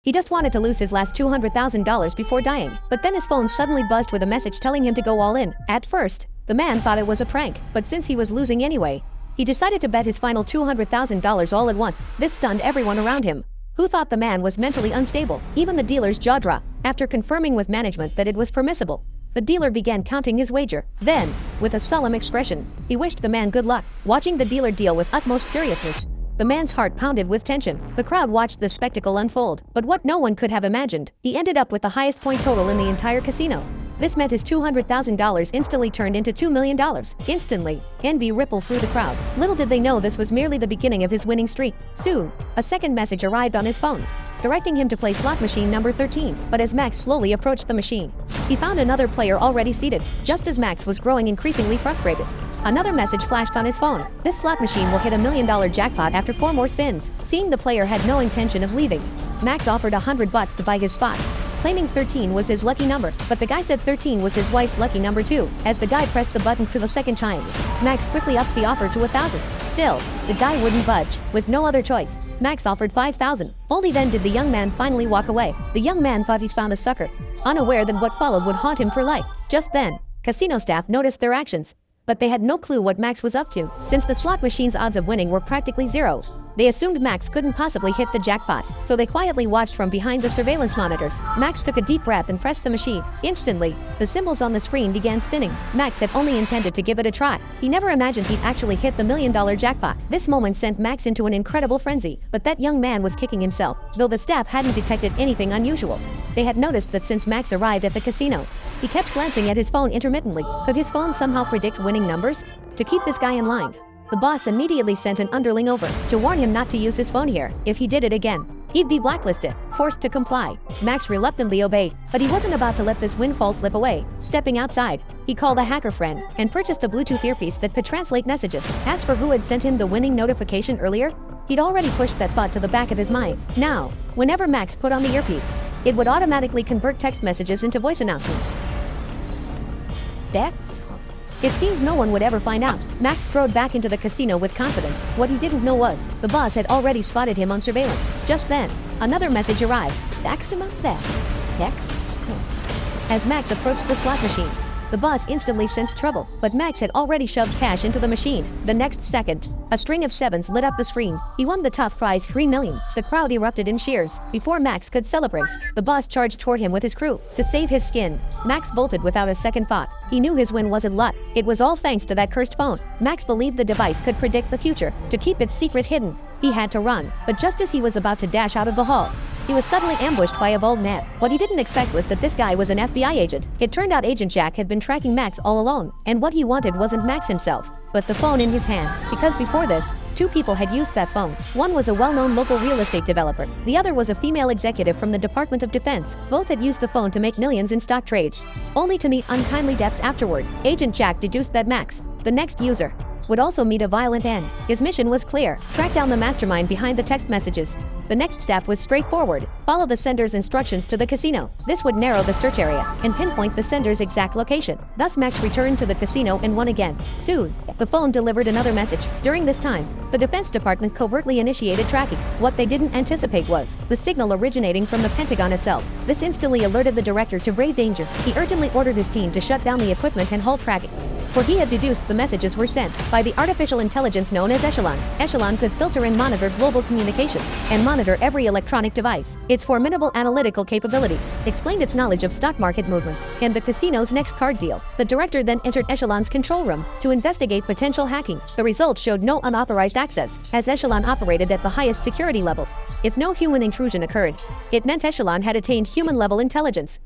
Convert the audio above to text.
He just wanted to lose his last $200,000 before dying. But then his phone suddenly buzzed with a message telling him to go all in. At first, the man thought it was a prank, but since he was losing anyway, he decided to bet his final $200,000 all at once. This stunned everyone around him, who thought the man was mentally unstable. Even the dealer's jaw dropped. After confirming with management that it was permissible, the dealer began counting his wager. Then, with a solemn expression, he wished the man good luck. Watching the dealer deal with utmost seriousness, the man's heart pounded with tension. The crowd watched the spectacle unfold, but what no one could have imagined, he ended up with the highest point total in the entire casino. This meant his $200,000 instantly turned into $2 million. Instantly, envy rippled through the crowd. Little did they know this was merely the beginning of his winning streak. Soon, a second message arrived on his phone, directing him to play slot machine number 13. But as Max slowly approached the machine, he found another player already seated. Just as Max was growing increasingly frustrated, another message flashed on his phone. This slot machine will hit $1 million jackpot after 4 more spins. Seeing the player had no intention of leaving, Max offered $100 to buy his spot, claiming 13 was his lucky number. But the guy said 13 was his wife's lucky number too. As the guy pressed the button for the second time, Max quickly upped the offer to $1,000. Still, the guy wouldn't budge. With no other choice, Max offered $5,000. Only then did the young man finally walk away. The young man thought he'd found a sucker, unaware that what followed would haunt him for life. Just then, casino staff noticed their actions, but they had no clue what Max was up to. Since the slot machine's odds of winning were practically zero, they assumed Max couldn't possibly hit the jackpot, so they quietly watched from behind the surveillance monitors. Max took a deep breath and pressed the machine. Instantly, the symbols on the screen began spinning. Max had only intended to give it a try. He never imagined he'd actually hit the $1 million jackpot. This moment sent Max into an incredible frenzy, but that young man was kicking himself, though the staff hadn't detected anything unusual. They had noticed that since Max arrived at the casino, he kept glancing at his phone intermittently. Could his phone somehow predict winning numbers? To keep this guy in line, the boss immediately sent an underling over to warn him not to use his phone here. If he did it again, he'd be blacklisted. Forced to comply, Max reluctantly obeyed, but he wasn't about to let this windfall slip away. Stepping outside, he called a hacker friend and purchased a Bluetooth earpiece that could translate messages. As for who had sent him the winning notification earlier, he'd already pushed that thought to the back of his mind. Now, whenever Max put on the earpiece, it would automatically convert text messages into voice announcements. That's It seemed no one would ever find out. Max strode back into the casino with confidence. What he didn't know was, the boss had already spotted him on surveillance. Just then, another message arrived. Maximum theft. X. As Max approached the slot machine, the boss instantly sensed trouble, but Max had already shoved cash into the machine. The next second, a string of sevens lit up the screen. He won the top prize, $3 million. The crowd erupted in cheers. Before Max could celebrate, the boss charged toward him with his crew. To save his skin, Max bolted without a second thought. He knew his win wasn't luck. It was all thanks to that cursed phone. Max believed the device could predict the future. To keep its secret hidden, he had to run. But just as he was about to dash out of the hall, he was suddenly ambushed by a bold man. What he didn't expect was that this guy was an FBI agent. It turned out Agent Jack had been tracking Max all along, and what he wanted wasn't Max himself, but the phone in his hand. Because before this, 2 people had used that phone. One was a well-known local real estate developer. The other was a female executive from the Department of Defense. Both had used the phone to make millions in stock trades, only to meet untimely deaths afterward. Agent Jack deduced that Max, the next user, would also meet a violent end. His mission was clear: track down the mastermind behind the text messages. The next step was straightforward: follow the sender's instructions to the casino. This would narrow the search area and pinpoint the sender's exact location. Thus Max returned to the casino and won again. Soon, the phone delivered another message. During this time, the Defense Department covertly initiated tracking. What they didn't anticipate was the signal originating from the Pentagon itself. This instantly alerted the director to grave danger. He urgently ordered his team to shut down the equipment and halt tracking, for he had deduced the messages were sent by the artificial intelligence known as Echelon. Echelon could filter and monitor global communications and monitor every electronic device. Its formidable analytical capabilities explained its knowledge of stock market movements and the casino's next card deal. The director then entered Echelon's control room to investigate potential hacking. The results showed no unauthorized access, as Echelon operated at the highest security level. If no human intrusion occurred, it meant Echelon had attained human-level intelligence.